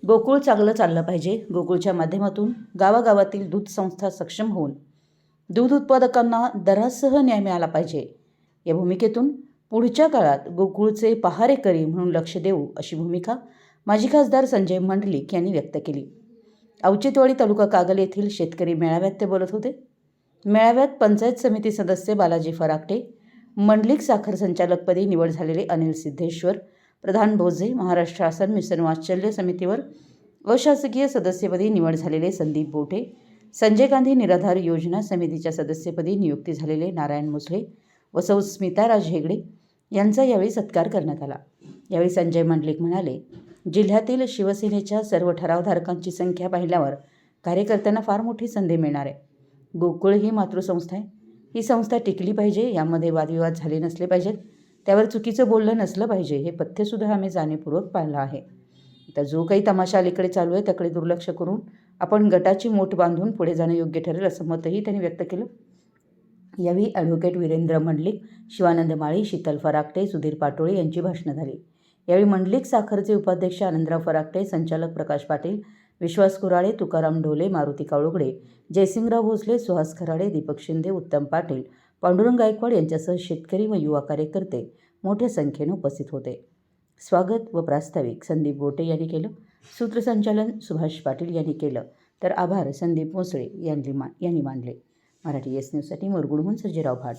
गोकुळ चांगलं चाललं पाहिजे. गोकुळच्या माध्यमातून गावागावातील दूध संस्था सक्षम होऊन दूध उत्पादकांना दरासह न्याय मिळाला पाहिजे. या भूमिकेतून पुढच्या काळात गोकुळचे पहारेकरी म्हणून लक्ष देऊ अशी भूमिका माजी खासदार संजय मंडलिक यांनी व्यक्त केली. औचित्यवाडी तालुका कागल येथील शेतकरी मेळाव्यात ते बोलत होते. मेळाव्यात पंचायत समिती सदस्य बालाजी फराकटे, मंडलिक साखर संचालकपदी निवड झालेले अनिल सिद्धेश्वर, प्रधान भोजे, महाराष्ट्र शासन मिशन वात्सल्य समितीवर अशासकीय सदस्यपदी निवड झालेले संदीप बोटे, संजय गांधी निराधार योजना समितीच्या सदस्यपदी नियुक्ती झालेले नारायण मुसळे व सौ स्मिता राज हेगडे यांचा यावेळी सत्कार करण्यात आला. यावेळी संजय मंडलिक म्हणाले, जिल्ह्यातील शिवसेनेच्या सर्व ठरावधारकांची संख्या पाहिल्यावर कार्यकर्त्यांना फार मोठी संधी मिळणार आहे. गोकुळ ही मातृसंस्था आहे. ही संस्था टिकली पाहिजे. यामध्ये वादविवाद झाले नसले पाहिजेत. त्यावर चुकीचं बोललं नसलं पाहिजे. हे पथ्यसुद्धा आम्ही जाणीवपूर्वक पाळलं आहे. आता जो काही तमाशा अलीकडे चालू आहे त्याकडे दुर्लक्ष करून आपण गटाची मोठ बांधून पुढे जाणं योग्य ठरेल असं मतही त्यांनी व्यक्त केलं. यावेळी ॲडव्होकेट वीरेंद्र मंडलिक, शिवानंद माळी, शीतल फराकटे, सुधीर पाटोळे यांची भाषणं झाली. यावेळी मंडलिक साखरचे उपाध्यक्ष आनंदराव फराकटे, संचालक प्रकाश पाटील, विश्वास कुराळे, तुकाराम ढोले, मारुती काळुगडे, जयसिंगराव भोसले, सुहास खराडे, दीपक शिंदे, उत्तम पाटील, पांडुरंग गायकवाड यांच्यासह शेतकरी व युवा कार्यकर्ते मोठ्या संख्येने उपस्थित होते. स्वागत व प्रास्ताविक संदीप बोटे यांनी केलं. सूत्रसंचालन सुभाष पाटील यांनी केलं. तर आभार संदीप मोसळे यांनी मानले. मराठी एस न्यूजसाठी मोरगुडहून सर्जेराव भाट.